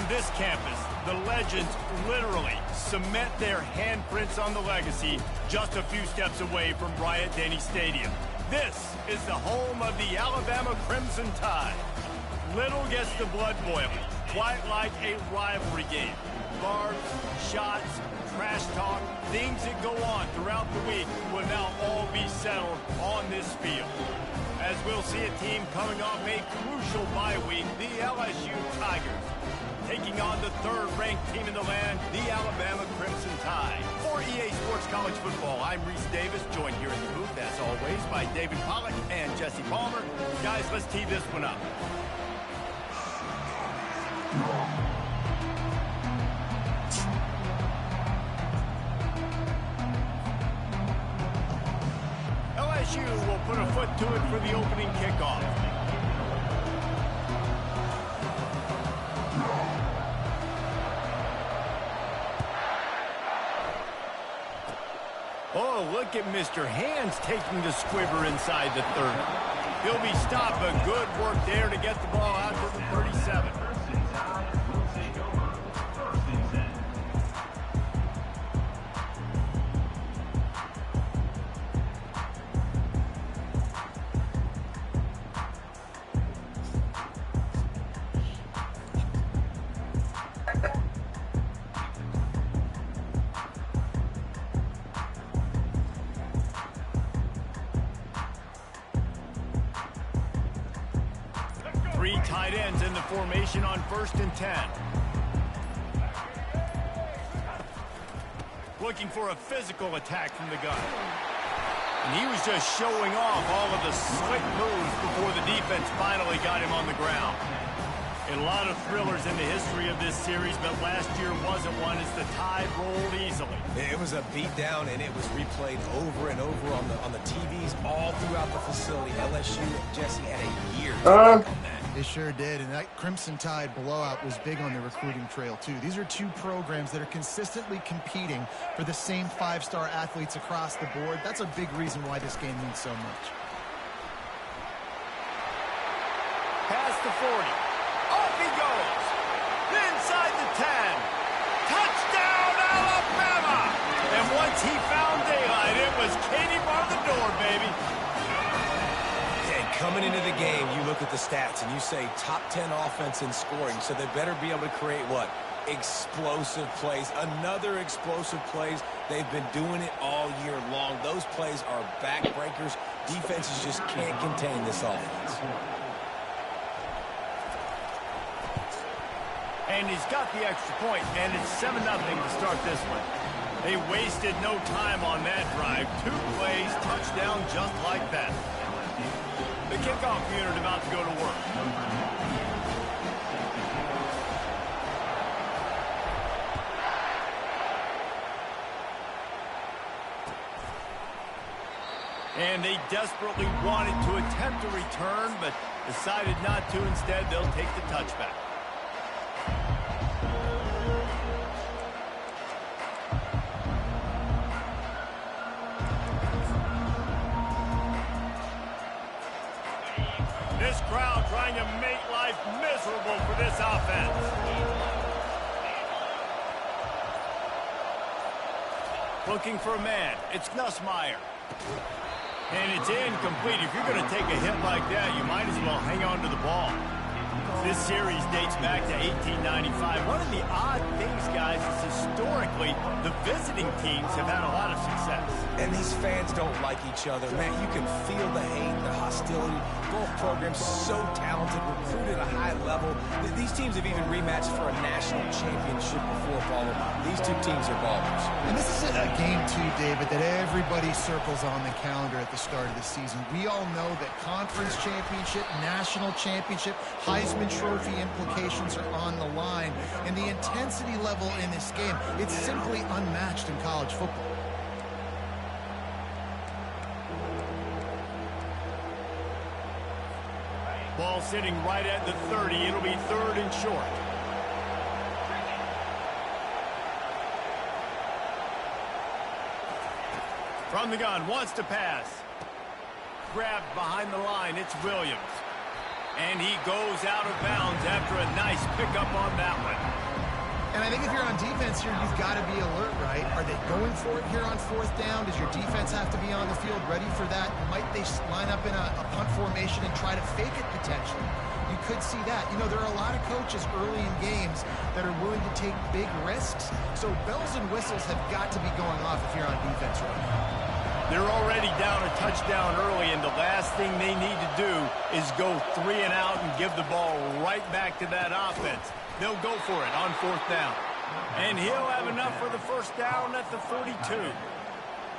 this campus, the legends literally cement their handprints on the legacy just a few steps away from Bryant-Denny Stadium. This is the home of the Alabama Crimson Tide. Little gets the blood boiling, quite like a rivalry game. Barbs, shots, trash talk, things that go on throughout the week will now all be settled on this field. As we'll see a team coming off a crucial bye week, the LSU Tigers, taking on the third-ranked team in the land, the Alabama Crimson Tide. For EA Sports College Football, I'm Reese Davis, joined here in the booth, as always, by David Pollack and Jesse Palmer. Guys, let's tee this one up. LSU will put a foot to it for the opening kickoff. Oh, look at Mr. Hands taking the squibber inside the 30. He'll be stopped, but good work there to get the ball out to the 37. Three tight ends in the formation on 1st and 10. Looking for a physical attack from the gun. And he was just showing off all of the slick moves before the defense finally got him on the ground. A lot of thrillers in the history of this series, but last year wasn't one as the Tide rolled easily. It was a beatdown, and it was replayed over and over on the TVs all throughout the facility. LSU, Jesse, had a year to work on that. They sure did, and that Crimson Tide blowout was big on the recruiting trail, too. These are two programs that are consistently competing for the same five-star athletes across the board. That's a big reason why this game means so much. Past the 40. Off he goes. Inside the 10. Touchdown, Alabama! And once he found daylight, it was Katie bar the door, baby. And coming into the game, you look at the stats and you say top 10 offense in scoring, so they better be able to create what? Explosive plays. Another explosive plays. They've been doing it all year long. Those plays are backbreakers. Defenses just can't contain this offense. And he's got the extra point, and it's 7-0 to start this one. They wasted no time on that drive. 2 plays, touchdown just like that. The kickoff unit about to go to work. And they desperately wanted to attempt a return, but decided not to. Instead, they'll take the touchback. This crowd trying to make life miserable for this offense. Looking for a man. It's Nussmeier. And it's incomplete. If you're going to take a hit like that, you might as well hang on to the ball. This series dates back to 1895. One of the odd things, guys, is historically the visiting teams have had a lot of success. And these fans don't like each other. Man, you can feel the hate, the hostility. Both programs so talented, recruited at a high level. These teams have even rematched for a national championship before, Paulo. These two teams are ballers. And this is a game, too, David, that everybody circles on the calendar at the start of the season. We all know that conference championship, national championship, Heisman Trophy implications are on the line. And the intensity level in this game, it's simply unmatched in college football. Ball sitting right at the 30. It'll be 3rd and short. From the gun, wants to pass. Grabbed behind the line, it's Williams. And he goes out of bounds after a nice pickup on that one. And I think if you're on defense here, you've got to be alert, right? Are they going for it here on fourth down? Does your defense have to be on the field ready for that? Might they line up in a punt formation and try to fake it potentially? You could see that. You know, there are a lot of coaches early in games that are willing to take big risks. So bells and whistles have got to be going off if you're on defense right now. They're already down a touchdown early, and the last thing they need to do is go 3 and out and give the ball right back to that offense. They'll go for it on fourth down. And he'll have enough for the first down at the 42.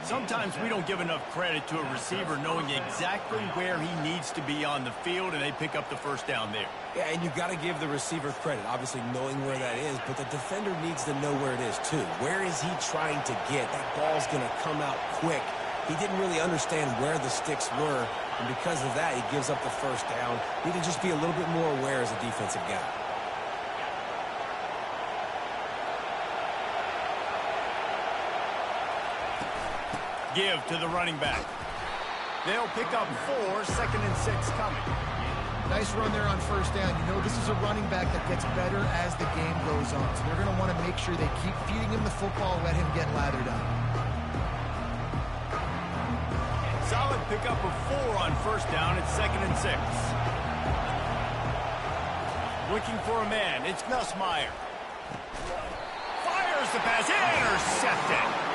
Sometimes we don't give enough credit to a receiver knowing exactly where he needs to be on the field, and they pick up the first down there. Yeah, and you've got to give the receiver credit, obviously knowing where that is, but the defender needs to know where it is too. Where is he trying to get? That ball's going to come out quick. He didn't really understand where the sticks were, and because of that, he gives up the first down. Need to just be a little bit more aware as a defensive guy. Give to the running back. They'll pick up 4, 2nd and 6 coming. Nice run there on first down. You know, this is a running back that gets better as the game goes on. So they're going to want to make sure they keep feeding him the football, let him get lathered up. Solid pickup of 4 on first down at 2nd and 6. Looking for a man. It's Nussmeier. Fires the pass. Intercepted.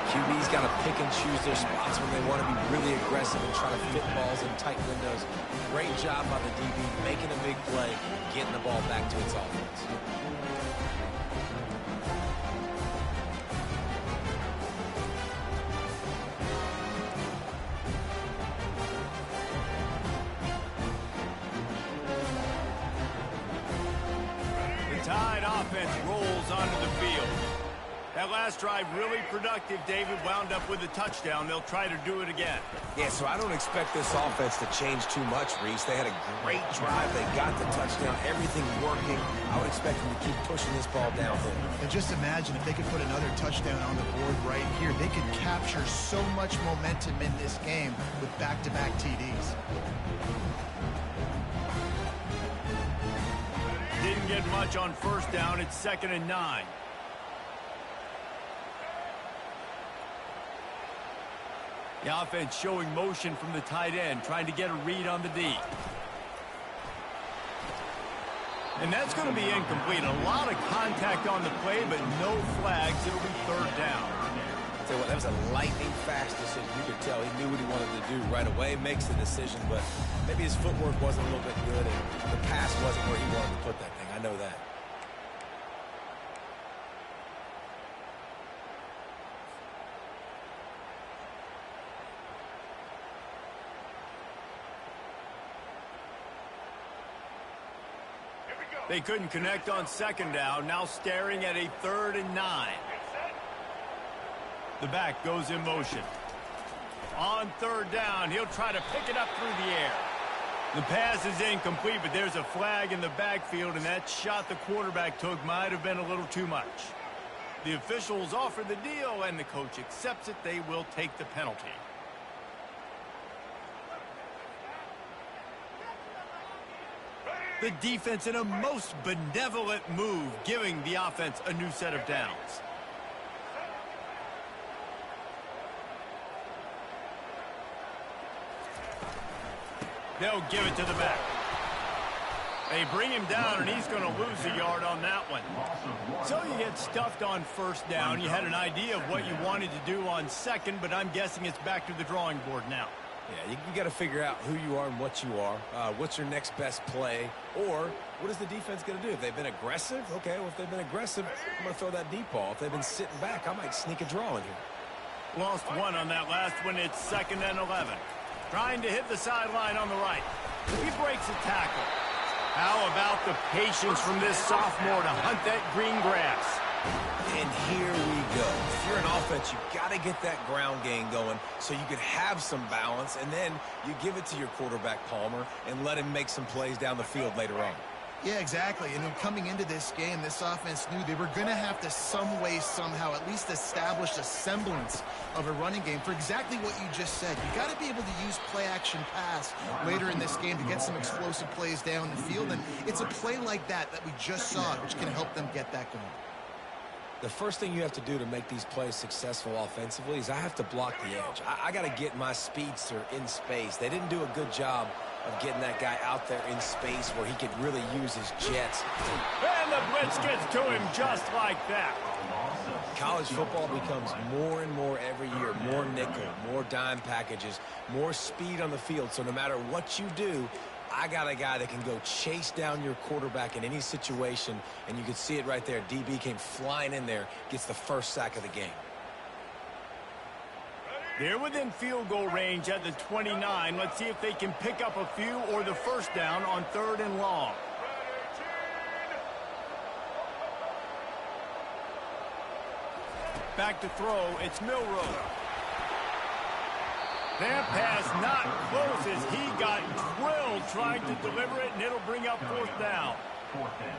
QB's got to pick and choose their spots when they want to be really aggressive and try to fit balls in tight windows. Great job by the DB, making a big play, getting the ball back to its offense. The Tide offense rolls onto the field. That last drive really productive. David wound up with a touchdown. They'll try to do it again. Yeah, so I don't expect this offense to change too much, Reese. They had a great drive. They got the touchdown. Everything working. I would expect them to keep pushing this ball downhill. And just imagine if they could put another touchdown on the board right here. They could capture so much momentum in this game with back-to-back TDs. Didn't get much on first down. It's 2nd and 9. The offense showing motion from the tight end, trying to get a read on the D. And that's going to be incomplete. A lot of contact on the play, but no flags. It'll be 3rd down. I'll tell you what, that was a lightning-fast decision. You could tell he knew what he wanted to do right away, makes the decision, but maybe his footwork wasn't a little bit good, and the pass wasn't where he wanted to put that thing. I know that. They couldn't connect on 2nd down. Now staring at a 3rd and 9. The back goes in motion. On 3rd down, he'll try to pick it up through the air. The pass is incomplete, but there's a flag in the backfield, and that shot the quarterback took might have been a little too much. The officials offer the deal, and the coach accepts it. They will take the penalty. The defense in a most benevolent move, giving the offense a new set of downs. They'll give it to the back. They bring him down, and he's going to lose a yard on that one. So you get stuffed on first down. You had an idea of what you wanted to do on 2nd, but I'm guessing it's back to the drawing board now. Yeah, you got to figure out who you are and what you are. What's your next best play? Or what is the defense going to do? If they've been aggressive, okay, well, if they've been aggressive, I'm going to throw that deep ball. If they've been sitting back, I might sneak a draw in here. Lost 1 on that last one. It's 2nd and 11. Trying to hit the sideline on the right. He breaks a tackle. How about the patience from this sophomore to hunt that green grass? And here we go. If you're an offense, you've got to get that ground game going so you can have some balance, and then you give it to your quarterback, Palmer, and let him make some plays down the field later on. Yeah, exactly. And then coming into this game, this offense knew they were going to have to some way, somehow, at least establish a semblance of a running game for exactly what you just said. You got to be able to use play-action pass later in this game to get some explosive plays down the field. And it's a play like that we just saw, which can help them get that going. The first thing you have to do to make these plays successful offensively is I have to block the edge. I got to get my speedster in space. They didn't do a good job of getting that guy out there in space where he could really use his jets. And the blitz gets to him just like that. College football becomes more and more every year, more nickel, more dime packages, more speed on the field. So no matter what you do, I got a guy that can go chase down your quarterback in any situation, and you can see it right there. DB came flying in there, gets the first sack of the game. They're within field goal range at the 29. Let's see if they can pick up a few or the first down on 3rd and long. Back to throw, it's Milroe. That pass not close as he got drilled trying to deliver it, and it'll bring up 4th down.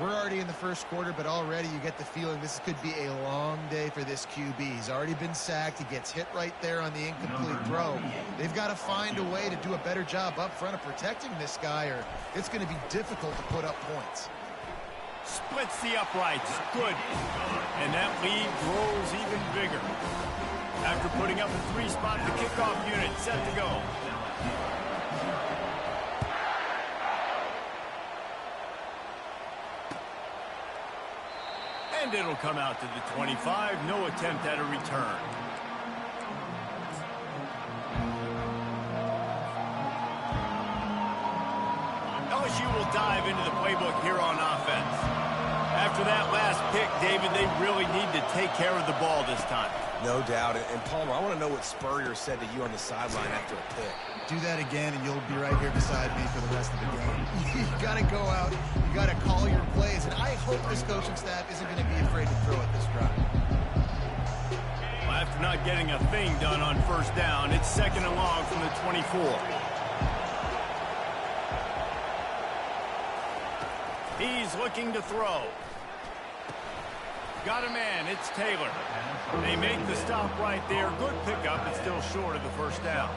We're already in the first quarter, but already you get the feeling this could be a long day for this QB. He's already been sacked. He gets hit right there on the incomplete throw. They've got to find a way to do a better job up front of protecting this guy, or it's going to be difficult to put up points. Splits the uprights. Good. And that lead grows even bigger. After putting up a 3-spot, the kickoff unit set to go. And it'll come out to the 25. No attempt at a return. LSU will dive into the playbook here on offense. After that last pick, David, they really need to take care of the ball this time. No doubt. And Palmer, I want to know what Spurrier said to you on the sideline after a pick. Do that again, and you'll be right here beside me for the rest of the game. You got to go out. You got to call your plays. And I hope this coaching staff isn't going to be afraid to throw it this drive. Well, after not getting a thing done on 1st down, it's 2nd and long from the 24. He's looking to throw. Got a man. It's Taylor. They make the stop right there. Good pickup, but still short of the 1st down.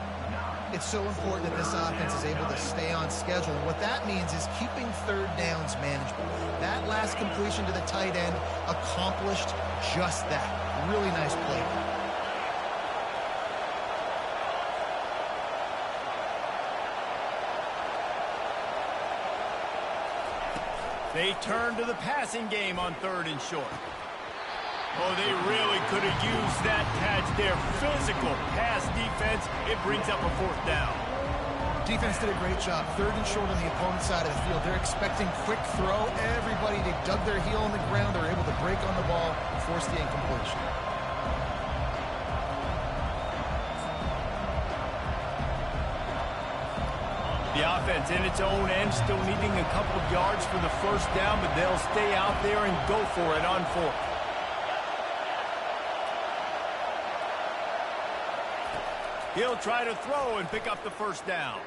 It's so important that this offense is able to stay on schedule. And what that means is keeping 3rd downs manageable. That last completion to the tight end accomplished just that. Really nice play. They turn to the passing game on 3rd and short. Oh, they really could have used that catch there. Physical pass defense. It brings up a 4th down. Defense did a great job. 3rd and short on the opponent's side of the field. They're expecting quick throw. Everybody, they dug their heel on the ground. They're able to break on the ball and force the incompletion. The offense in its own end, still needing a couple of yards for the 1st down, but they'll stay out there and go for it on 4th. He'll try to throw and pick up the 1st down.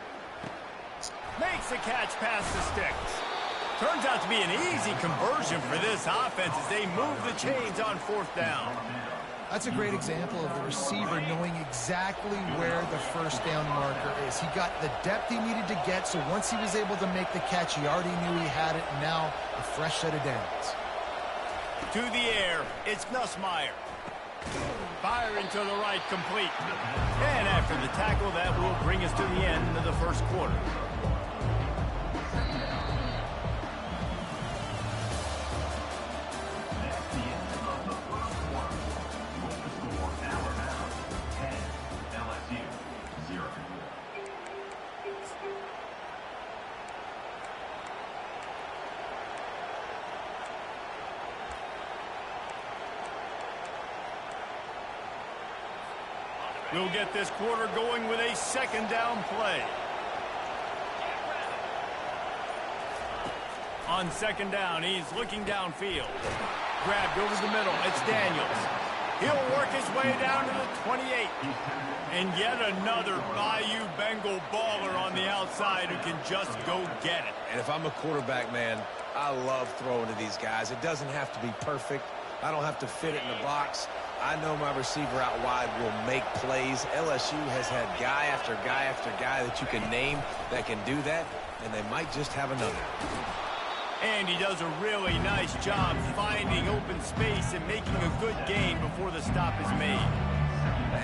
Makes the catch past the sticks. Turns out to be an easy conversion for this offense as they move the chains on 4th down. That's a great example of the receiver knowing exactly where the 1st down marker is. He got the depth he needed to get, so once he was able to make the catch, he already knew he had it, and now a fresh set of downs. To the air, it's Nussmeier. Firing to the right, complete. And after the tackle, that will bring us to the end of the 1st quarter. We'll get this quarter going with a 2nd down play. On 2nd down, he's looking downfield. Grabbed over the middle. It's Daniels. He'll work his way down to the 28. And yet another Bayou Bengal baller on the outside who can just go get it. And if I'm a quarterback, man, I love throwing to these guys. It doesn't have to be perfect. I don't have to fit it in the box. I know my receiver out wide will make plays. LSU has had guy after guy after guy that you can name that can do that, and they might just have another. And he does a really nice job finding open space and making a good gain before the stop is made.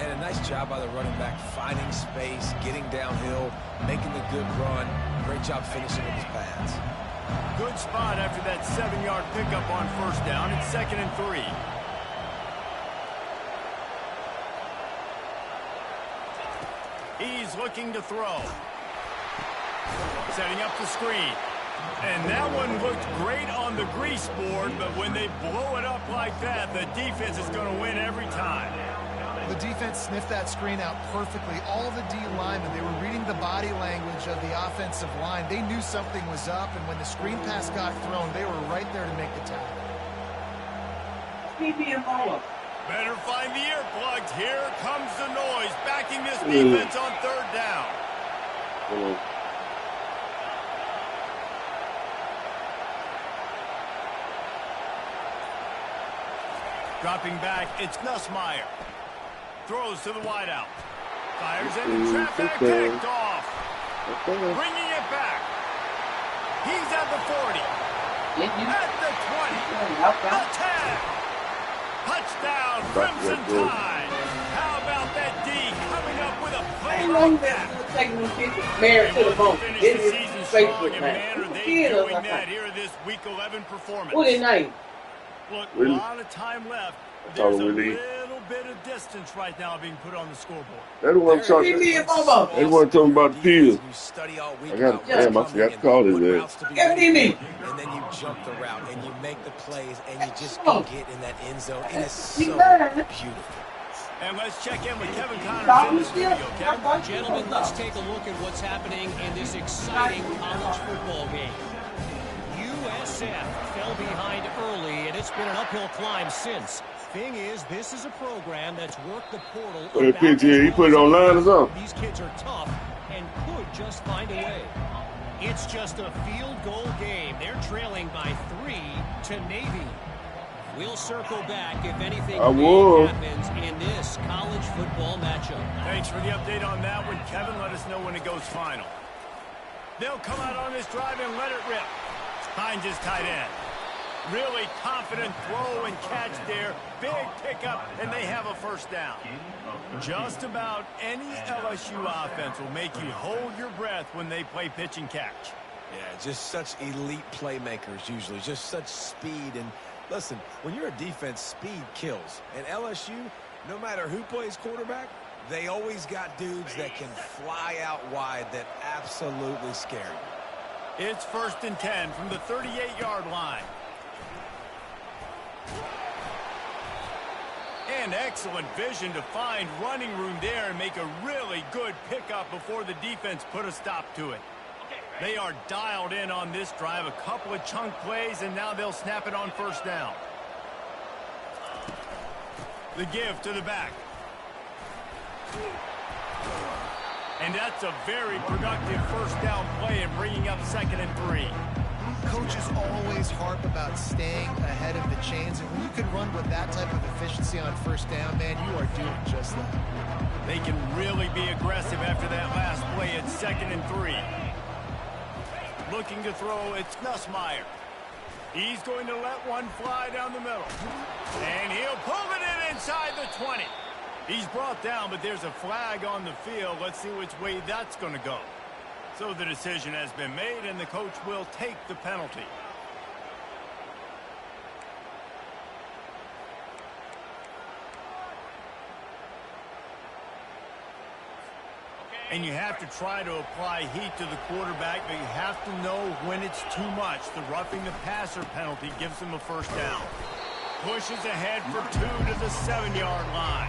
And a nice job by the running back, finding space, getting downhill, making the good run. Great job finishing with his pads. Good spot after that 7-yard pickup on first down. It's 2nd and 3. He's looking to throw. Setting up the screen. And that one looked great on the grease board, but when they blow it up like that, the defense is going to win every time. The defense sniffed that screen out perfectly. All the D linemen, they were reading the body language of the offensive line. They knew something was up, and when the screen pass got thrown, they were right there to make the tackle. Better find the earplugs. Here comes the noise, backing this defense on 3rd down. Dropping back, it's Nussmeier. Throws to the wideout. Fires into traffic, picked off. Bringing it back. He's at the 40. At the 20. The 10. Touchdown, Crimson Tide. How about that D coming up with a play like that? Married to the bone. Finish the season strong, and man, are they doing that here in this Week 11 performance. What is name? Look, a lot of time left. There's a little bit of distance right now being put on the scoreboard. That's what I'm talking about. That's what I'm talking about the field. I got, damn, I forgot to call it that. And then you jump the route and you make the plays and you just go get in that end zone. It is so beautiful. And let's check in with Kevin Connors in the studio. Kevin? Gentlemen, let's take a look at what's happening in this exciting college football game. USF fell behind early, and it's been an uphill climb since. Thing is, this is a program that's worked the portal. He put it online or something. These kids are tough and could just find a way. It's just a field goal game. They're trailing by 3 to Navy. We'll circle back if anything happens in this college football matchup. Thanks for the update on that one, Kevin. Let us know when it goes final. They'll come out on this drive and let it rip. Hines is tight end. Really confident throw and catch there. Big pickup, and they have a first down. Just about any LSU offense will make you hold your breath when they play pitch and catch. Yeah, just such elite playmakers usually. Just such speed. And listen, when you're a defense, speed kills. And LSU, no matter who plays quarterback, they always got dudes that can fly out wide that absolutely scare you. It's 1st and 10 from the 38-yard line. And excellent vision to find running room there and make a really good pickup before the defense put a stop to it. They are dialed in on this drive, a couple of chunk plays, and now they'll snap it on first down. The give to the back. And that's a very productive first down play and bringing up 2nd and 3. Coaches always harp about staying ahead of the chains, and when you can run with that type of efficiency on first down, man, you are doing just that. They can really be aggressive after that last play at 2nd and 3. Looking to throw, it's Nussmeier. He's going to let one fly down the middle. And he'll pull it in inside the 20. He's brought down, but there's a flag on the field. Let's see which way that's going to go. So the decision has been made, and the coach will take the penalty. And you have to try to apply heat to the quarterback, but you have to know when it's too much. The roughing the passer penalty gives him a first down. Pushes ahead for 2 to the 7-yard line.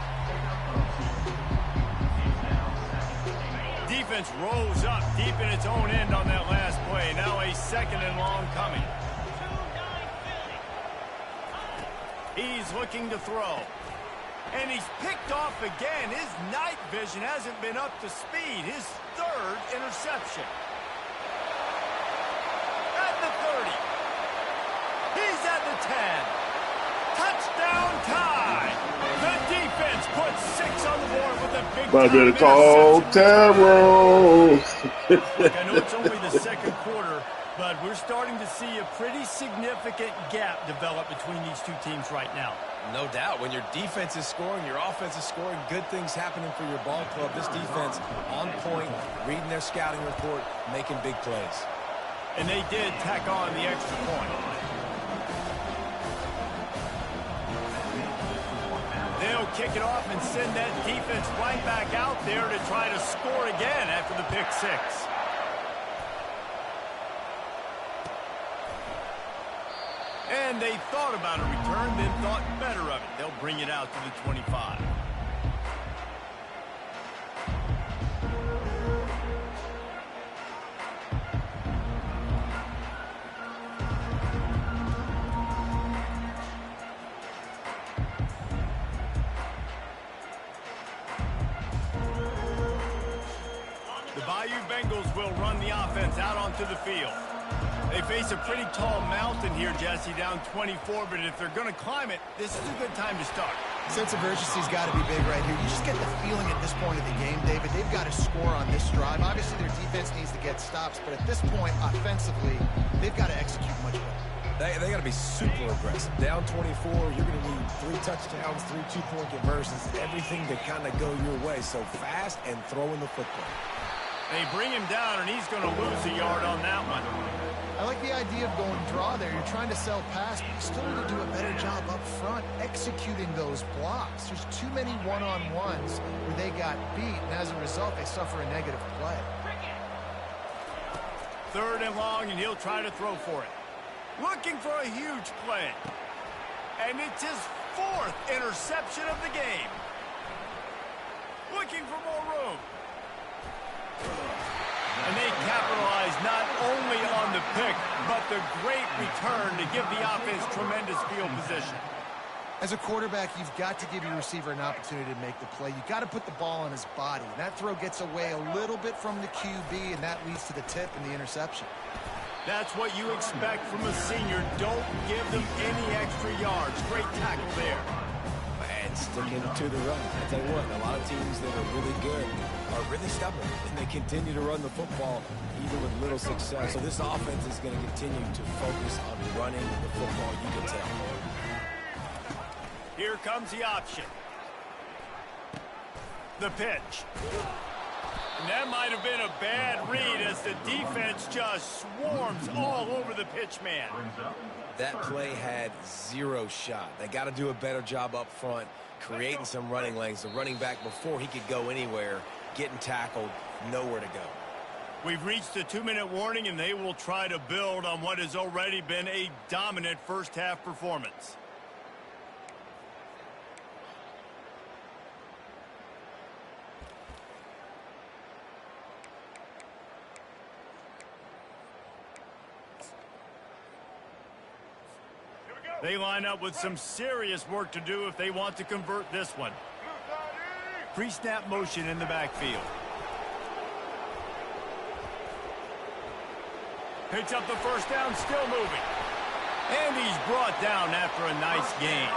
Defense rolls up deep in its own end on that last play. Now a 2nd and long coming. He's looking to throw. And he's picked off again. His night vision hasn't been up to speed. His third interception. At the 30. He's at the 10. Touchdown tie. The defense puts 6 on the board with a big time better call Taro. Look, I know it's only the second quarter, but we're starting to see a pretty significant gap develop between these two teams right now. No doubt. When your defense is scoring, your offense is scoring, good things happening for your ball club. This defense on point, reading their scouting report, making big plays. And they did tack on the extra point. They'll kick it off and send that defense right back out there to try to score again after the pick 6. And they thought about a return, then thought better of it. They'll bring it out to the 25. The Bayou Bengals will run the offense out onto the field. They face a pretty tall mountain here, Jesse, down 24, but if they're going to climb it, this is a good time to start. Sense of urgency's got to be big right here. You just get the feeling at this point of the game, David, they've got to score on this drive. Obviously, their defense needs to get stops, but at this point, offensively, they've got to execute much better. They got to be super aggressive. Down 24, you're going to need 3 touchdowns, 3 two-point conversions, everything to kind of go your way. So fast and throwing the football. They bring him down, and he's going to lose a yard on that one. I like the idea of going draw there. You're trying to sell pass, but you still need to do a better job up front executing those blocks. There's too many one-on-ones where they got beat, and as a result, they suffer a negative play. 3rd and long, and he'll try to throw for it. Looking for a huge play. And it's his 4th interception of the game. Looking for more room. And they capitalize not only on the pick, but the great return to give the offense tremendous field position. As a quarterback, you've got to give your receiver an opportunity to make the play. You've got to put the ball on his body. And that throw gets away a little bit from the QB, and that leads to the tip and the interception. That's what you expect from a senior. Don't give them any extra yards. Great tackle there. And sticking to the run. I tell you what, a lot of teams that are really good are really stubborn, and they continue to run the football even with little success. So this offense is going to continue to focus on running the football, you can tell. Here comes the option. The pitch. And that might have been a bad read as the defense just swarms all over the pitch man. That play had 0 shot. They got to do a better job up front, creating some running lanes. The running back, before he could go anywhere, getting tackled, nowhere to go. We've reached the 2-minute warning, and they will try to build on what has already been a dominant first-half performance. They line up with some serious work to do if they want to convert this one. Pre-snap motion in the backfield. Picks up the first down, still moving. And he's brought down after a nice gain.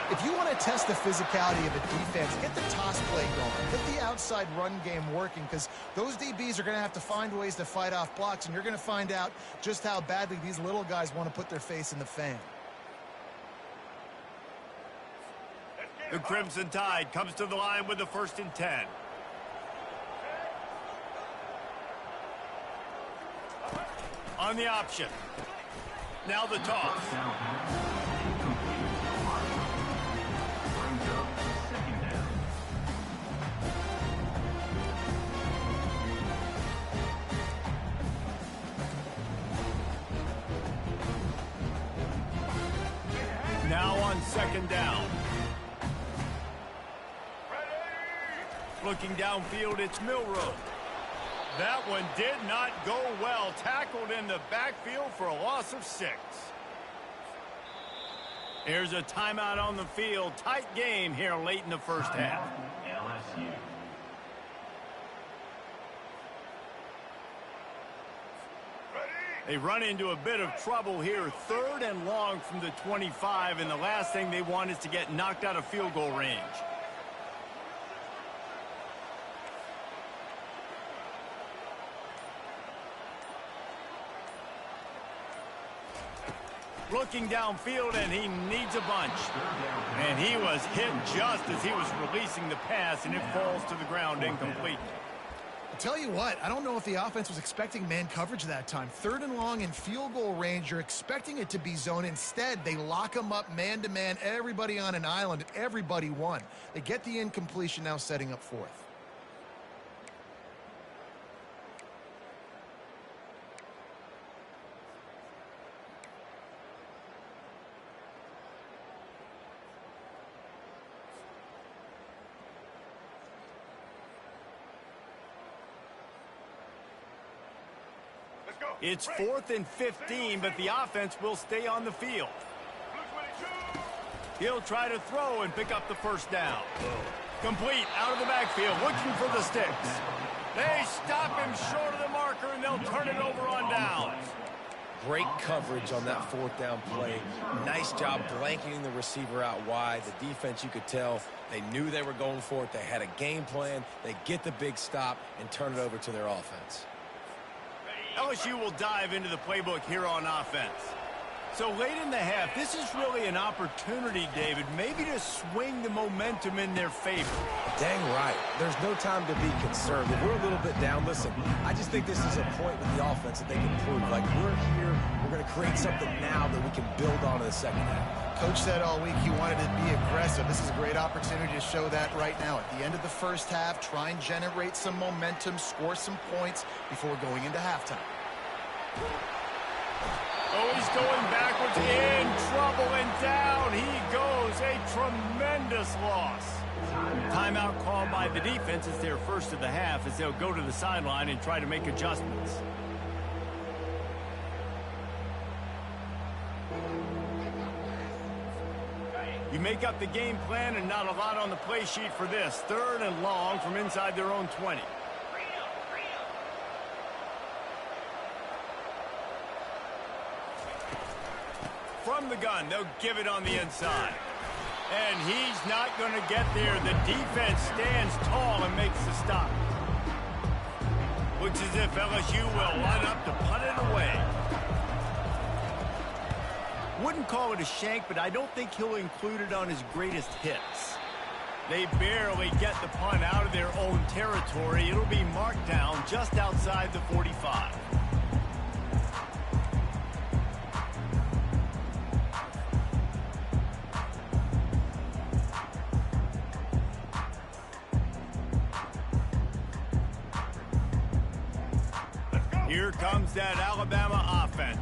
If you want to test the physicality of a defense, get the toss play going. Get the outside run game working, because those DBs are going to have to find ways to fight off blocks, and you're going to find out just how badly these little guys want to put their face in the fan. The Crimson Tide comes to the line with the 1st and 10. On the option. Now the toss. Now on 2nd down. Looking downfield, it's Milroe. That one did not go well. Tackled in the backfield for a loss of 6. Here's a timeout on the field. Tight game here late in the first half. LSU. They run into a bit of trouble here. 3rd and long from the 25, and the last thing they want is to get knocked out of field goal range. Looking downfield, and he needs a bunch. And he was hit just as he was releasing the pass, and it falls to the ground incomplete. I'll tell you what, I don't know if the offense was expecting man coverage that time. 3rd and long in field goal range, you're expecting it to be zone. Instead, they lock them up man-to-man, everybody on an island, and everybody won. They get the incompletion, now setting up 4th. It's 4th and 15, but the offense will stay on the field. He'll try to throw and pick up the first down. Complete out of the backfield, looking for the sticks. They stop him short of the marker, and they'll turn it over on downs. Great coverage on that 4th down play. Nice job blanketing the receiver out wide. The defense, you could tell, they knew they were going for it. They had a game plan. They get the big stop and turn it over to their offense. LSU will dive into the playbook here on offense. So late in the half, this is really an opportunity, David, maybe to swing the momentum in their favor. Dang right. There's no time to be concerned. If we're a little bit down, listen, I just think this is a point with the offense that they can prove. Like, we're here, we're going to create something now that we can build on in the second half. Coach said all week he wanted to be aggressive. This is a great opportunity to show that right now. At the end of the first half, try and generate some momentum, score some points before going into halftime. Oh, he's going backwards, in trouble, and down he goes. A tremendous loss. Timeout called by the defense. It's their first of the half as they'll go to the sideline and try to make adjustments. You make up the game plan and not a lot on the play sheet for this. 3rd and long from inside their own 20. From the gun, they'll give it on the inside. And he's not going to get there. The defense stands tall and makes the stop. Looks as if LSU will line up to punt it away. Wouldn't call it a shank, but I don't think he'll include it on his greatest hits. They barely get the punt out of their own territory. It'll be marked down just outside the 45. Here comes that Alabama offense.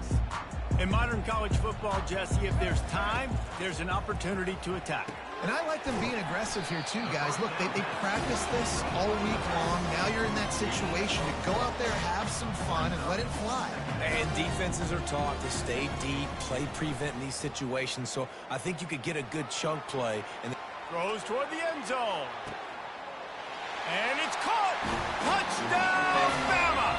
In modern college football, Jesse, if there's time, there's an opportunity to attack. And I like them being aggressive here too, guys. Look, they practice this all week long. Now you're in that situation to go out there, have some fun, and let it fly. And defenses are taught to stay deep, play prevent in these situations. So I think you could get a good chunk play. And throws toward the end zone. And it's caught. Touchdown, Bama!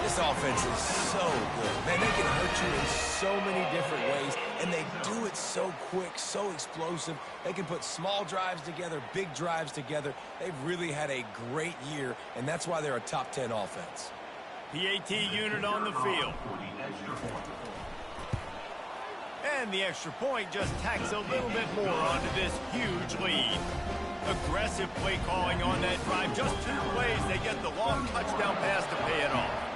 This offense is so good. Man, they can hurt you in so many different ways, and they do it so quick, so explosive. They can put small drives together, big drives together. They've really had a great year, and that's why they're a top 10 offense. PAT unit on the field. And the extra point just tacks a little bit more onto this huge lead. Aggressive play calling on that drive. Just 2 plays, they get the long touchdown pass to pay it off.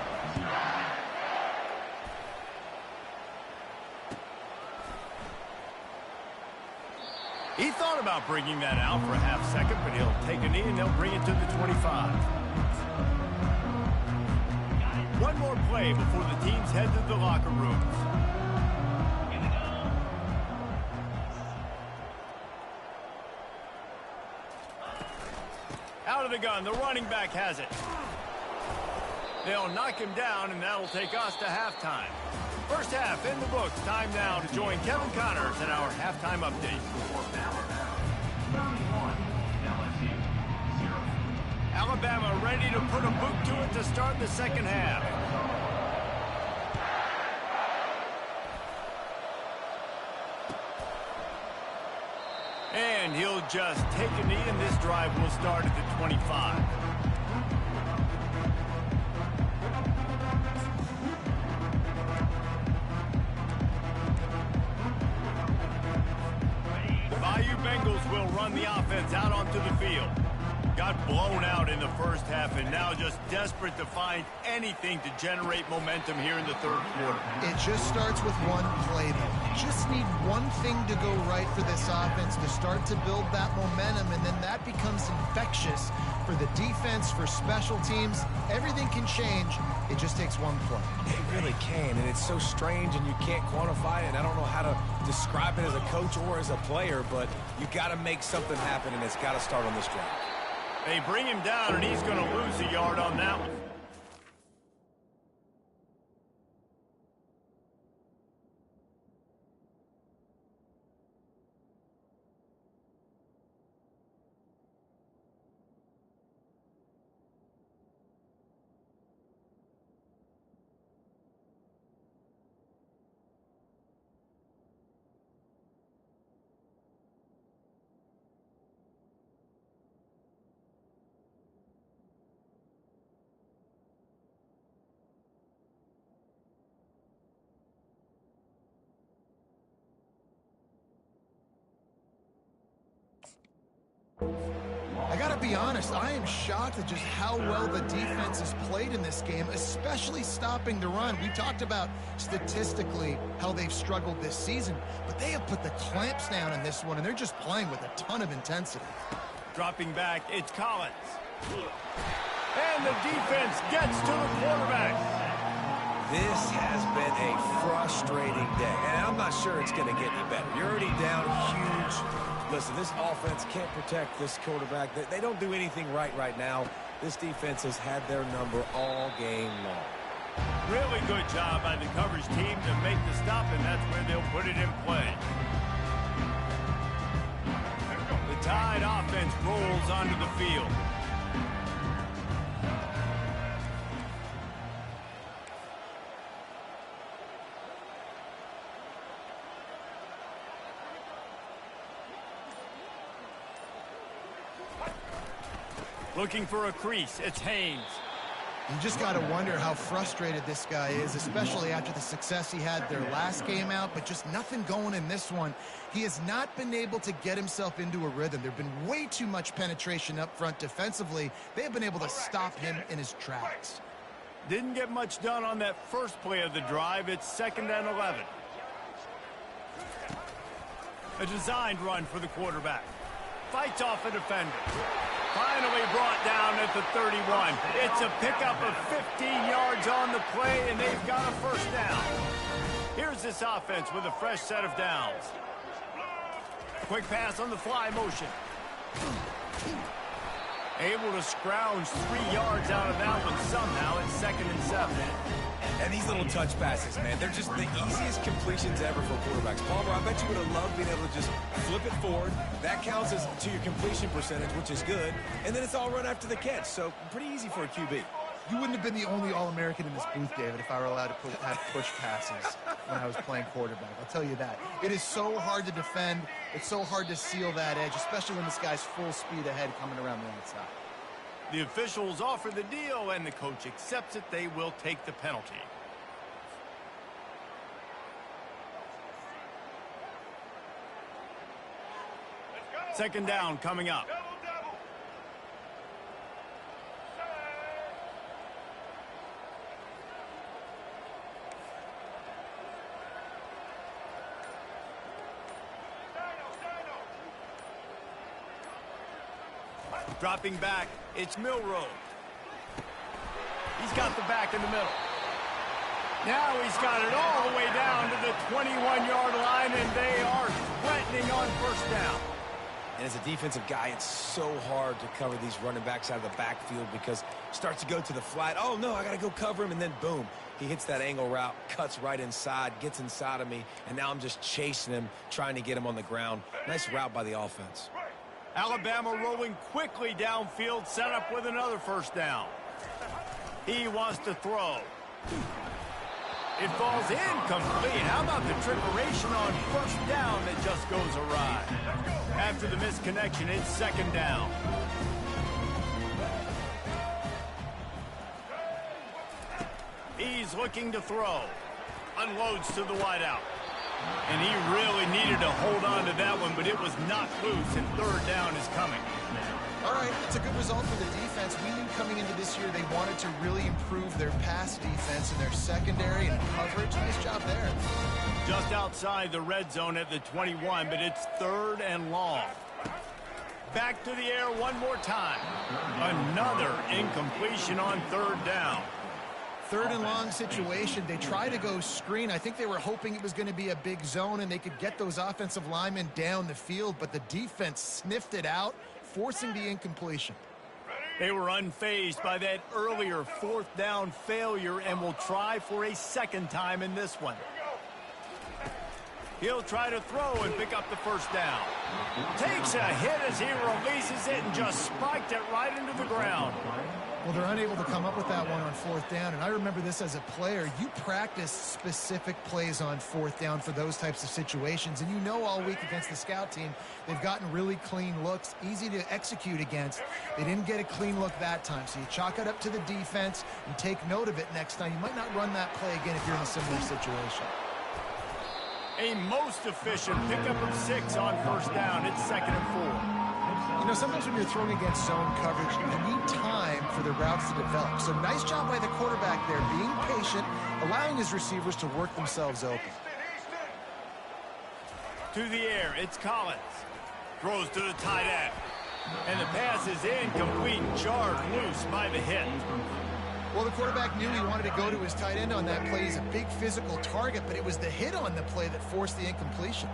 He thought about bringing that out for a half second, but he'll take a knee and they'll bring it to the 25. One more play before the teams head to the locker rooms. Out of the gun, the running back has it. They'll knock him down, and that'll take us to halftime. First half in the books. Time now to join Kevin Connors in our halftime update. Alabama ready to put a boot to it to start the second half. And he'll just take a knee, and this drive will start at the 25. The Bayou Bengals will run the offense out onto the field. Got blown out in the first half and now just desperate to find anything to generate momentum here in the third quarter. It just starts with one play, though. You just need one thing to go right for this offense to start to build that momentum, and then that becomes infectious for the defense, for special teams. Everything can change. It just takes one play. It really can, and it's so strange, and you can't quantify it, and I don't know how to describe it as a coach or as a player, but you got to make something happen, and it's got to start on this drive. They bring him down, and he's going to lose a yard on that one. I gotta be honest, I am shocked at just how well the defense has played in this game, especially stopping the run. We talked about statistically how they've struggled this season, but they have put the clamps down in this one, and they're just playing with a ton of intensity. Dropping back, it's Collins. And the defense gets to the quarterback. This has been a frustrating day, and I'm not sure it's going to get any better. You're already down huge. Listen, this offense can't protect this quarterback. They don't do anything right now. This defense has had their number all game long. Really good job by the coverage team to make the stop, and that's where they'll put it in play. The Tide offense rolls onto the field. Looking for a crease, it's Haynes. You just got to wonder how frustrated this guy is, especially after the success he had their last game out, but just nothing going in this one. He has not been able to get himself into a rhythm. There have been way too much penetration up front defensively. They have been able to stop him in his tracks. Didn't get much done on that first play of the drive. It's 2nd and 11. A designed run for the quarterback. Fights off a defender. Finally brought down at the 31. It's a pickup of 15 yards on the play, and they've got a first down. Here's this offense with a fresh set of downs. Quick pass on the fly motion. Able to scrounge 3 yards out of that one somehow. It's 2nd and 7. And these little touch passes, man, they're just the easiest completions ever for quarterbacks. Palmer, I bet you would have loved being able to just flip it forward. That counts as to your completion percentage, which is good. And then it's all run after the catch, so pretty easy for a QB. You wouldn't have been the only All-American in this booth, David, if I were allowed to have push passes when I was playing quarterback. I'll tell you that. It is so hard to defend. It's so hard to seal that edge, especially when this guy's full speed ahead coming around the outside. The officials offer the deal, and the coach accepts it. They will take the penalty. Second down coming up. Dropping back, it's Milroe. He's got the back in the middle. Now he's got it all the way down to the 21-yard line, and they are threatening on first down. And as a defensive guy, it's so hard to cover these running backs out of the backfield because it starts to go to the flat. Oh, no, I got to go cover him. And then, boom, he hits that angle route, cuts right inside, gets inside of me, and now I'm just chasing him, trying to get him on the ground. Nice route by the offense. Alabama rolling quickly downfield, set up with another first down. He wants to throw. It falls incomplete. How about the trickeration on first down that just goes awry? After the misconnection, it's second down. He's looking to throw. Unloads to the wideout. And he really needed to hold on to that one, but it was not loose, and third down is coming. All right, it's a good result for the defense. We knew coming into this year they wanted to really improve their pass defense and their secondary and coverage. Nice job there. Just outside the red zone at the 21, but it's third and long. Back to the air one more time. Another incompletion on third down. Third and long situation. They try to go screen. I think they were hoping it was going to be a big zone and they could get those offensive linemen down the field, but the defense sniffed it out, forcing the incompletion. They were unfazed by that earlier fourth down failure and will try for a second time in this one. He'll try to throw and pick up the first down. Takes a hit as he releases it and just spiked it right into the ground. Well, they're unable to come up with that one on fourth down, and I remember this as a player. You practice specific plays on fourth down for those types of situations, and you know all week against the scout team, they've gotten really clean looks, easy to execute against. They didn't get a clean look that time, so you chalk it up to the defense and take note of it next time. You might not run that play again if you're in a similar situation. A most efficient pickup of 6 on first down. It's second and 4. You know, sometimes when you're throwing against zone coverage, you need time for the routes to develop. So nice job by the quarterback there, being patient, allowing his receivers to work themselves open. To the air, it's Collins. Throws to the tight end. And the pass is incomplete, jarred loose by the hit. Well, the quarterback knew he wanted to go to his tight end on that play. He's a big physical target, but it was the hit on the play that forced the incompletion.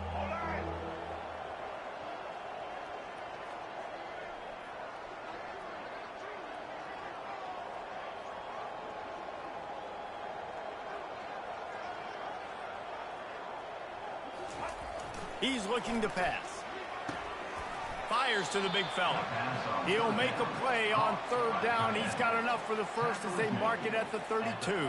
He's looking to pass. Fires to the big fella. He'll make a play on third down. He's got enough for the first as they mark it at the 32.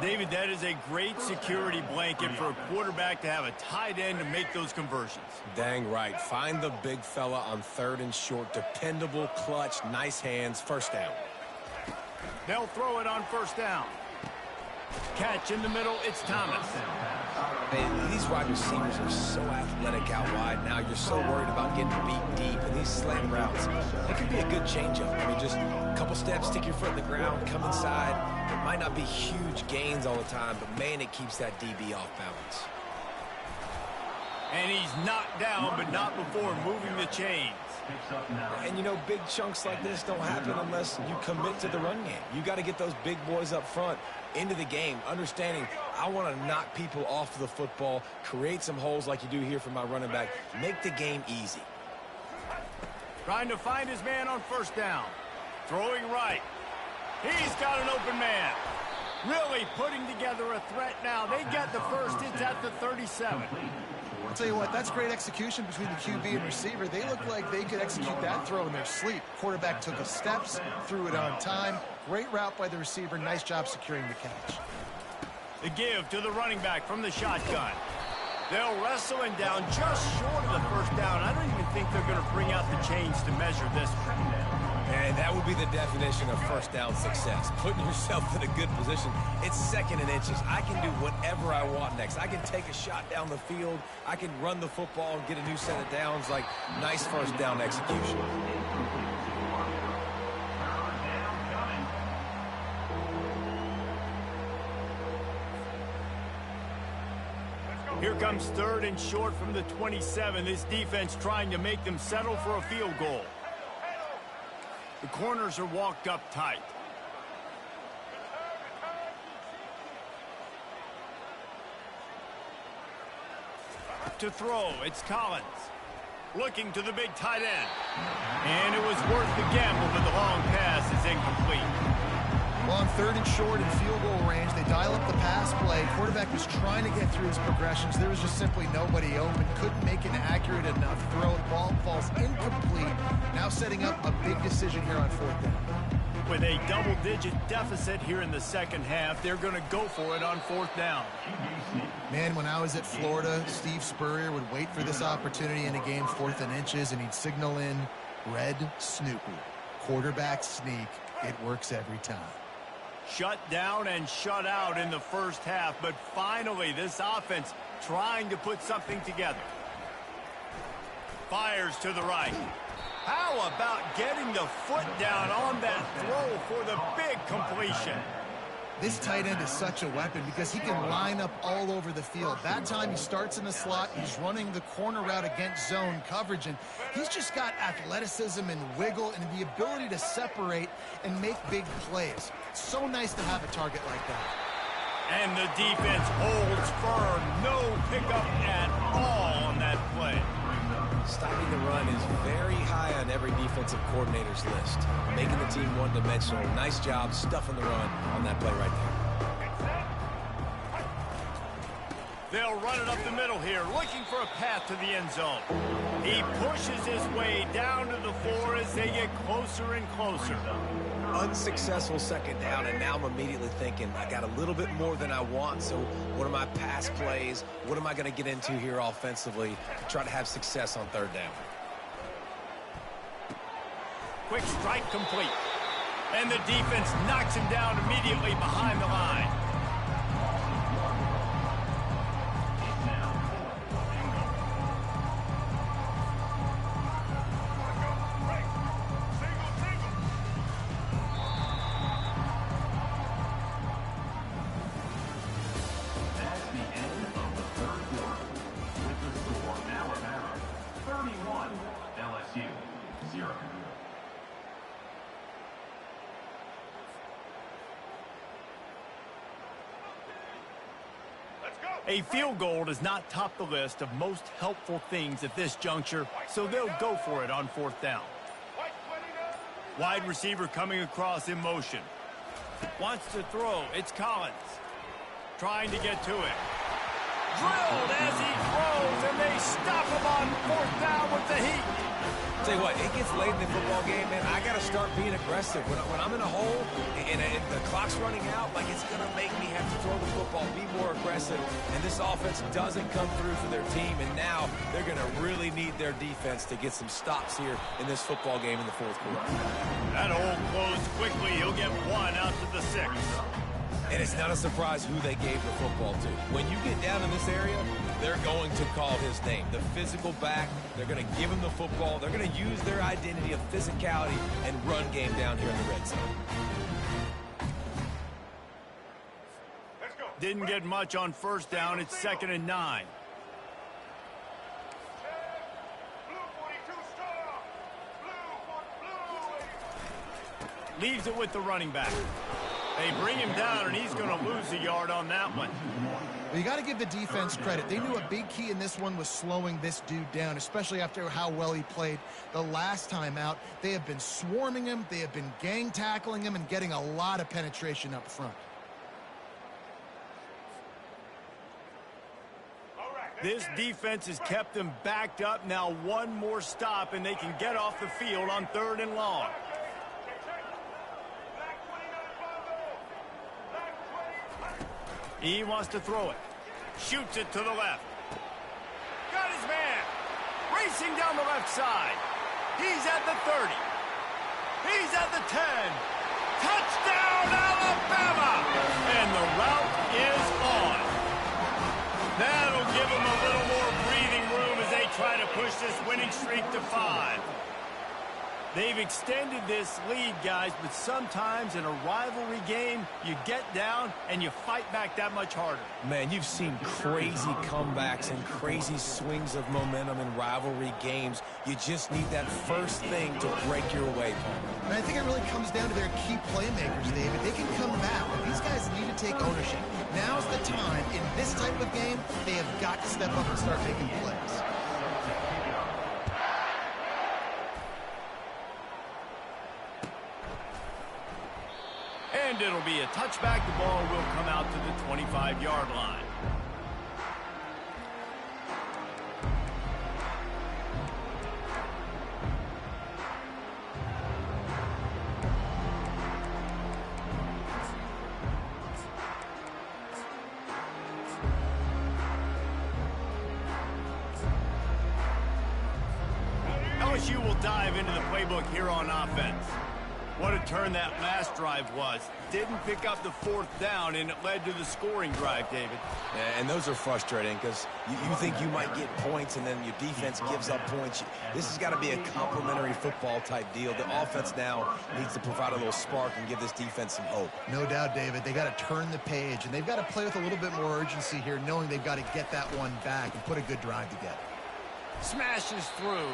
David, that is a great security blanket for a quarterback to have a tight end to make those conversions. Dang right. Find the big fella on third and short. Dependable, clutch, nice hands, first down. They'll throw it on first down. Catch in the middle, it's Thomas. Man, these wide receivers are so athletic out wide now. You're so worried about getting beat deep in these slant routes. It could be a good changeup. I mean, just a couple steps, stick your foot in the ground, come inside. It might not be huge gains all the time, but man, it keeps that DB off balance. And he's knocked down, but not before moving the chains. And you know, big chunks like this don't happen unless you commit to the run game. You got to get those big boys up front into the game, understanding I want to knock people off the football, create some holes like you do here for my running back, make the game easy. Trying to find his man on first down. Throwing right. He's got an open man. Really putting together a threat now. They get the first. It's at the 37. I'll tell you what, that's great execution between the QB and receiver. They look like they could execute that throw in their sleep. Quarterback took his steps, threw it on time. Great route by the receiver. Nice job securing the catch. The give to the running back from the shotgun. They'll wrestle him down just short of the first down. I don't even think they're going to bring out the chains to measure this one. And that would be the definition of first down success. Putting yourself in a good position. It's second and inches. I can do whatever I want next. I can take a shot down the field. I can run the football and get a new set of downs. Like, nice first down execution. Here comes third and short from the 27. This defense trying to make them settle for a field goal. The corners are walked up tight. To throw, it's Collins. looking to the big tight end. And it was worth the gamble, but the long pass is incomplete. Well, on 3rd and short in field goal range, they dial up the pass play. Quarterback was trying to get through his progressions. There was just simply nobody open. Couldn't make an accurate enough throw. The ball falls incomplete. Now setting up a big decision here on 4th down. With a double-digit deficit here in the second half, they're going to go for it on 4th down. Man, when I was at Florida, Steve Spurrier would wait for this opportunity in a game 4th and inches, and he'd signal in Red Snoopy. Quarterback sneak. It works every time. Shut down and shut out in the first half, but finally this offense trying to put something together. Fires to the right. How about getting the foot down on that throw for the big completion? This tight end is such a weapon because he can line up all over the field. That time he starts in the slot, he's running the corner route against zone coverage, and he's just got athleticism and wiggle and the ability to separate and make big plays. So nice to have a target like that. And the defense holds firm. No pickup at all on that play. Stopping the run is very high on every defensive coordinator's list. Making the team one-dimensional. Nice job stuffing the run on that play right there. They'll run it up the middle here, looking for a path to the end zone. He pushes his way down to the 4 as they get closer and closer. Unsuccessful second down, and now I'm immediately thinking, I got a little bit more than I want, so what are my pass plays? What am I going to get into here offensively to try to have success on 3rd down? Quick strike complete. And the defense knocks him down immediately behind the line. A field goal does not top the list of most helpful things at this juncture, so they'll go for it on 4th down. Wide receiver coming across in motion. Wants to throw. It's Collins. Trying to get to it. Drilled as he throws, and they stop him on 4th down with the heat. Tell you what, it gets late in the football game, man. I got to start being aggressive. When I'm in a hole and the clock's running out, like it's going to make me have to throw the football, be more aggressive. And this offense doesn't come through for their team, and now they're going to really need their defense to get some stops here in this football game in the 4th quarter. That hole closed quickly. He'll get 1 out to the 6. And it's not a surprise who they gave the football to. When you get down in this area, they're going to call his name. The physical back, they're going to give him the football. They're going to use their identity of physicality and run game down here in the red zone. Didn't get much on 1st down. It's 2nd and 9. Leaves it with the running back. They bring him down, and he's going to lose a yard on that one. Well, you got to give the defense credit. They knew a big key in this one was slowing this dude down, especially after how well he played the last time out. They have been swarming him. They have been gang tackling him and getting a lot of penetration up front. This defense has kept them backed up. Now 1 more stop, and they can get off the field on 3rd and long. He wants to throw it. Shoots it to the left. Got his man. Racing down the left side. He's at the 30. He's at the 10. Touchdown, Alabama! And the route is on. That'll give them a little more breathing room as they try to push this winning streak to 5. They've extended this lead, guys, but sometimes in a rivalry game, you get down and you fight back that much harder. Man, you've seen crazy comebacks and crazy swings of momentum in rivalry games. You just need that first thing to break your way, Paul. And I think it really comes down to their key playmakers, David. They can come back, but these guys need to take ownership. Now's the time. In this type of game, they have got to step up and start making plays. And it'll be a touchback. The ball will come out to the 25-yard line. LSU will dive into the playbook here on offense. What a turn that last drive was. Didn't pick up the 4th down, and it led to the scoring drive, David. Yeah, and those are frustrating because you think you might get points, and then your defense gives up points. This has got to be a complementary football-type deal. The offense now needs to provide a little spark and give this defense some hope. No doubt, David. They got to turn the page, and they've got to play with a little bit more urgency here, knowing they've got to get that one back and put a good drive together. Smashes through.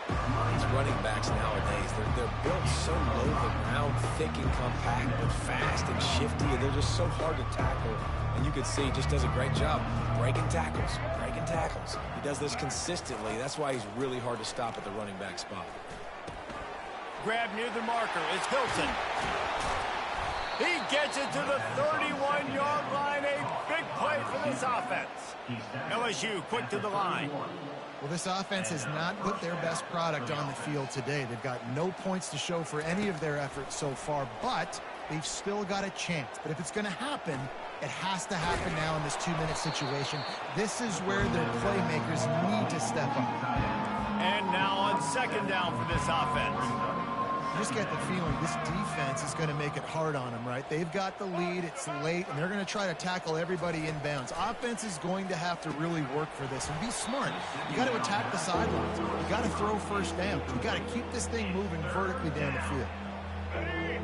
These running backs nowadays, they're built so low to the ground, thick and compact, but fast and shifty, and they're just so hard to tackle. And you can see he just does a great job breaking tackles, breaking tackles. He does this consistently. That's why he's really hard to stop at the running back spot. Grab near the marker. It's Hilton. He gets it to the 31-yard line. A big play for this offense. LSU quick to the line. Well, this offense has not put their best product on the field today. They've got no points to show for any of their efforts so far, but they've still got a chance. But if it's going to happen, it has to happen now in this 2-minute situation. This is where their playmakers need to step up. And now on 2nd down for this offense. You just get the feeling this defense is going to make it hard on them, right? They've got the lead, it's late, and they're going to try to tackle everybody inbounds. Offense is going to have to really work for this and be smart. You got to attack the sidelines. You got to throw 1st down. You got to keep this thing moving vertically down the field.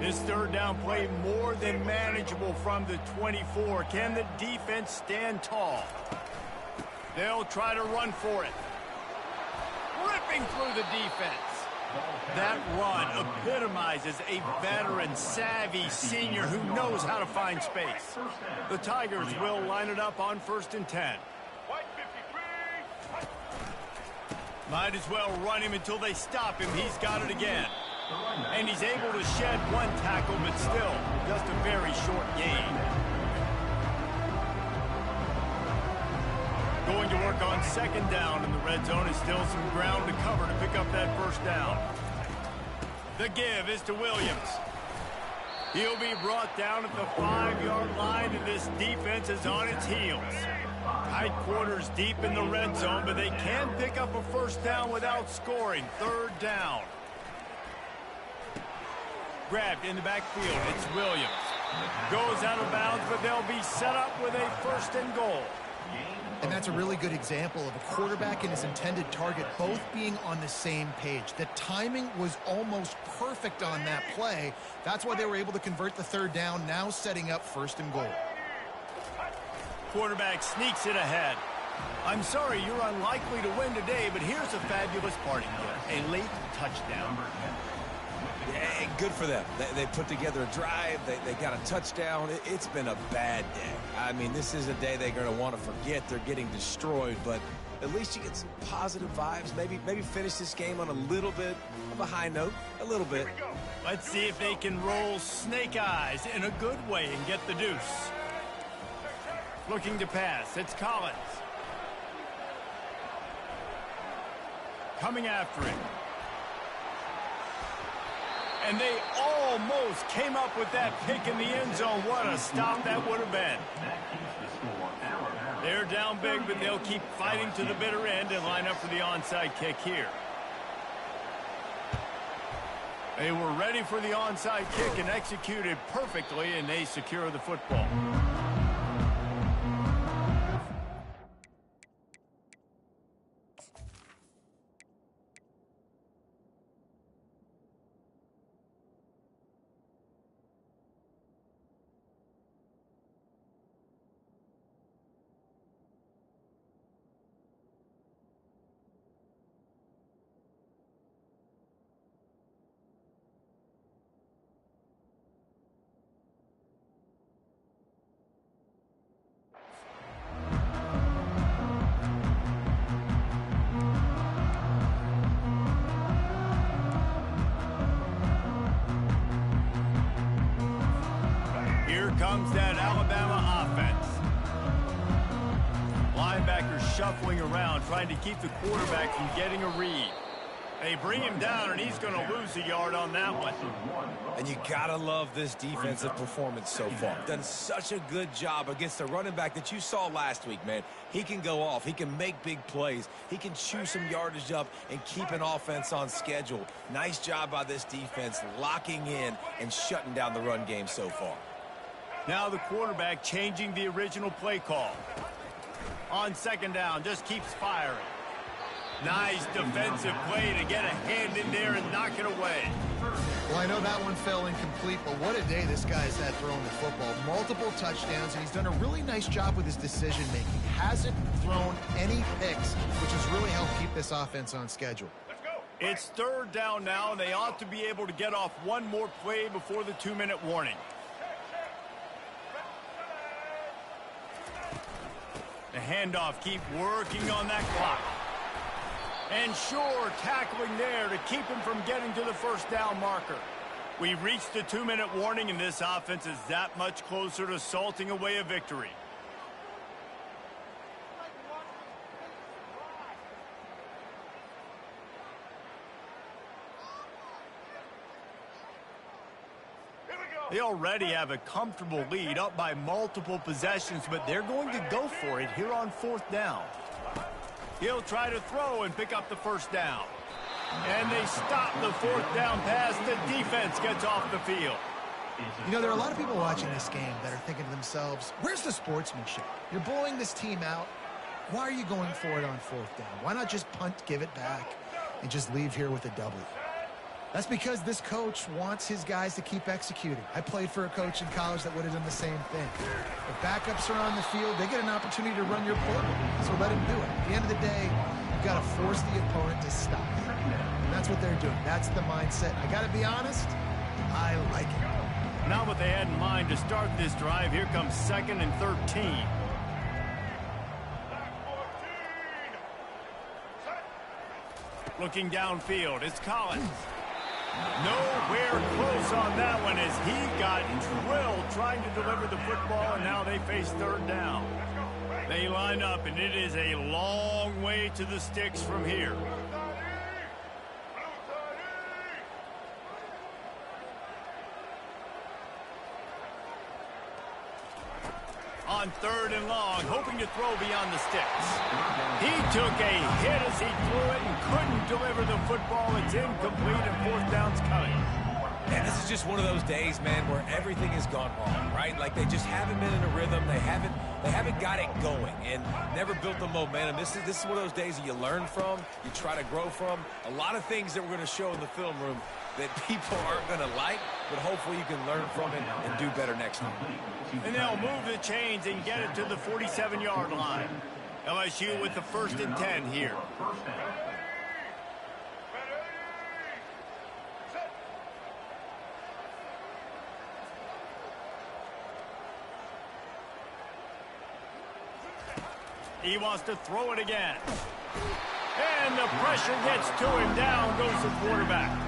This 3rd down play more than manageable from the 24. Can the defense stand tall? They'll try to run for it. Ripping through the defense. That run epitomizes a veteran, savvy senior who knows how to find space. The Tigers will line it up on 1st and 10. Might as well run him until they stop him. He's got it again. And he's able to shed 1 tackle, but still just a very short gain. Going to work on 2nd down in the red zone. Is still some ground to cover to pick up that 1st down. The give is to Williams. He'll be brought down at the 5-yard line, and this defense is on its heels. Tight quarters deep in the red zone, but they can pick up a 1st down without scoring. 3rd down. Grabbed in the backfield. It's Williams. Goes out of bounds, but they'll be set up with a 1st and goal. And that's a really good example of a quarterback and his intended target both being on the same page. The timing was almost perfect on that play. That's why they were able to convert the 3rd down, now setting up 1st and goal. Quarterback sneaks it ahead. I'm sorry you're unlikely to win today, but here's a fabulous parting gift. A late touchdown. Yeah, good for them. They put together a drive. They got a touchdown. It's been a bad day. I mean, this is a day they're going to want to forget. They're getting destroyed, but at least you get some positive vibes. Maybe finish this game on a little bit of a high note. A little bit. Let's see if they can roll snake eyes in a good way and get the deuce. Looking to pass. It's Collins. Coming after him. And they almost came up with that pick in the end zone. What a stop that would have been. They're down big, but they'll keep fighting to the bitter end and line up for the onside kick here. They were ready for the onside kick and executed perfectly, and they secure the football. comes that Alabama offense. Linebackers shuffling around, trying to keep the quarterback from getting a read. They bring him down, and he's going to lose a yard on that one. And you got to love this defensive performance so far. Done such a good job against the running back that you saw last week, man. He can go off. He can make big plays. He can chew some yardage up and keep an offense on schedule. Nice job by this defense locking in and shutting down the run game so far. Now the quarterback changing the original play call. On second down, just keeps firing. Nice defensive play to get a hand in there and knock it away. Well, I know that one fell incomplete, but what a day this guy's had throwing the football. Multiple touchdowns, and he's done a really nice job with his decision-making. Hasn't thrown any picks, which has really helped keep this offense on schedule. It's third down now, and they ought to be able to get off one more play before the 2-minute warning. The handoff, keep working on that clock. And sure, tackling there to keep him from getting to the first down marker. We've reached the 2-minute warning, and this offense is that much closer to salting away a victory. They already have a comfortable lead, up by multiple possessions, but they're going to go for it here on fourth down. He'll try to throw and pick up the first down. And they stop the fourth down pass. The defense gets off the field. You know, there are a lot of people watching this game that are thinking to themselves, where's the sportsmanship? You're blowing this team out. Why are you going for it on fourth down? Why not just punt, give it back, and just leave here with a W? That's because this coach wants his guys to keep executing. I played for a coach in college that would have done the same thing. If backups are on the field, they get an opportunity to run your playbook, so let him do it. At the end of the day, you've got to force the opponent to stop. And that's what they're doing. That's the mindset. I got to be honest, I like it. Not what they had in mind to start this drive. Here comes 2nd and 13. Looking downfield, it's Collins. Nowhere close on that one as he got drilled trying to deliver the football, and now they face third down. They line up, and it is a long way to the sticks from here. On third and long, hoping to throw beyond the sticks. He took a hit as he threw it and couldn't deliver the football. It's incomplete, and fourth down's coming. And this is just one of those days, man, where everything has gone wrong, right? Like they just haven't been in a rhythm. They haven't got it going and never built the momentum. This is one of those days that you learn from, you try to grow from. A lot of things that we're going to show in the film room that people aren't going to like, but hopefully you can learn from it and do better next time. And they'll move the chains and get it to the 47-yard line. LSU with the 1st and 10 here. He wants to throw it again. And the pressure gets to him. Down goes the quarterback.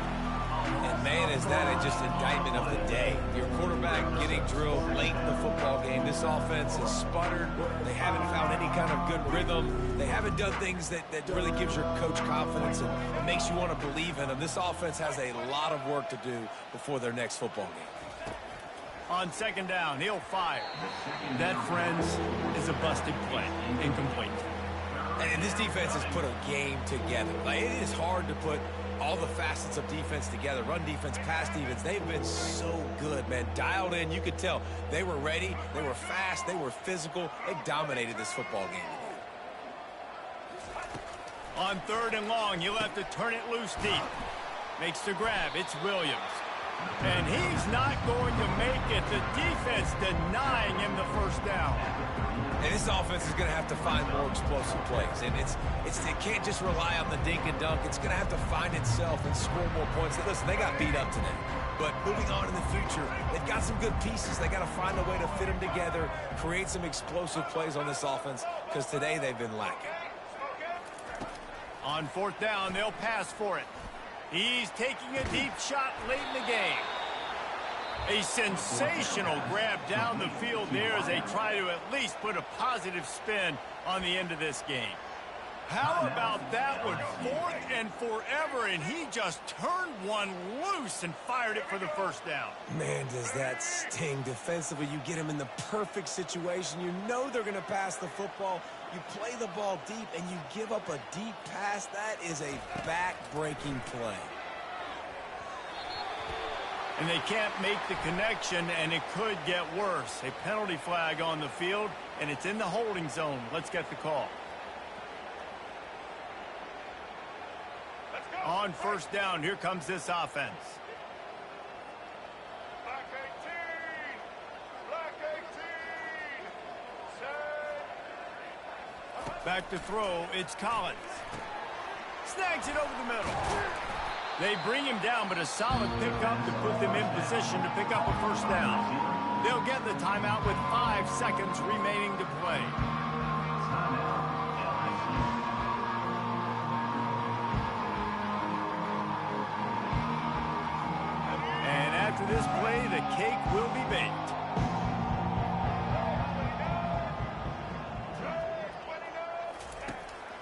And man, is that just indictment of the day. Your quarterback getting drilled late in the football game. This offense has sputtered. They haven't found any kind of good rhythm. They haven't done things that really gives your coach confidence and makes you want to believe in them. This offense has a lot of work to do before their next football game. On second down, he'll fire. That, friends, is a busted play. Incomplete. And this defense has put a game together. Like, it is hard to put all the facets of defense together. Run defense, pass defense. They've been so good, man. Dialed in. You could tell they were ready. They were fast. They were physical. They dominated this football game. On third and long, he'll have to turn it loose deep. Makes the grab. It's Williams. And he's not going to make it. The defense denying him the first down. And this offense is going to have to find more explosive plays. And it can't just rely on the dink and dunk. It's going to have to find itself and score more points. Listen, they got beat up today. But moving on in the future, they've got some good pieces. They got to find a way to fit them together, create some explosive plays on this offense, because today they've been lacking. On fourth down, they'll pass for it. He's taking a deep shot late in the game. A sensational grab down the field there as they try to at least put a positive spin on the end of this game. How about that one? 4th and forever, and he just turned one loose and fired it for the first down. Man, does that sting. Defensively, you get him in the perfect situation. You know they're going to pass the football. You play the ball deep, and you give up a deep pass. That is a back-breaking play. And they can't make the connection, and it could get worse. A penalty flag on the field, and it's in the holding zone. Let's get the call. On first down, here comes this offense. Black 18! Black 18! Back to throw, it's Collins. Snags it over the middle. They bring him down, but a solid pickup to put them in position to pick up a first down. They'll get the timeout with 5 seconds remaining to play. And after this play, the cake will be baked.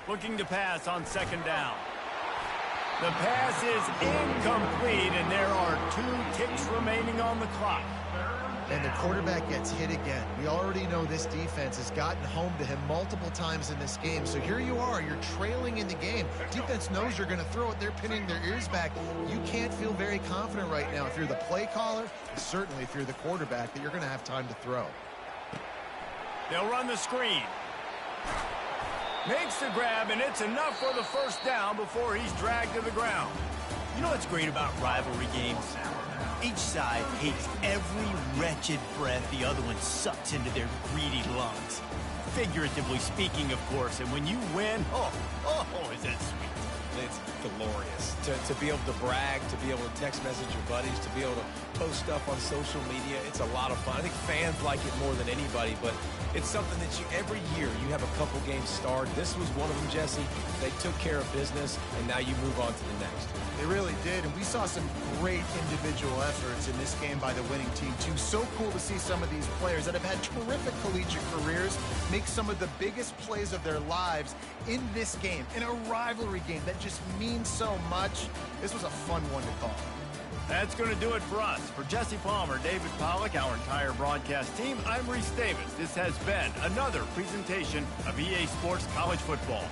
Looking to pass on second down. The pass is incomplete, and there are 2 ticks remaining on the clock. And the quarterback gets hit again. We already know this defense has gotten home to him multiple times in this game. So here you are, you're trailing in the game. Defense knows you're going to throw it. They're pinning their ears back. You can't feel very confident right now if you're the play caller, and certainly if you're the quarterback, that you're going to have time to throw. They'll run the screen. Makes the grab, and it's enough for the first down before he's dragged to the ground. You know what's great about rivalry games? Each side hates every wretched breath the other one sucks into their greedy lungs. Figuratively speaking, of course, and when you win, oh, is that sweet. It's glorious. To be able to brag, to be able to text message your buddies, to be able to post stuff on social media, it's a lot of fun. I think fans like it more than anybody, but it's something that every year you have a couple games starred. This was one of them, Jesse. They took care of business, and now you move on to the next. They really did, and we saw some great individual efforts in this game by the winning team, too. So cool to see some of these players that have had terrific collegiate careers make some of the biggest plays of their lives in this game, in a rivalry game that just means so much. This was a fun one to call. That's going to do it for us. For Jesse Palmer, David Pollack, our entire broadcast team, I'm Reese Davis. This has been another presentation of EA Sports College Football.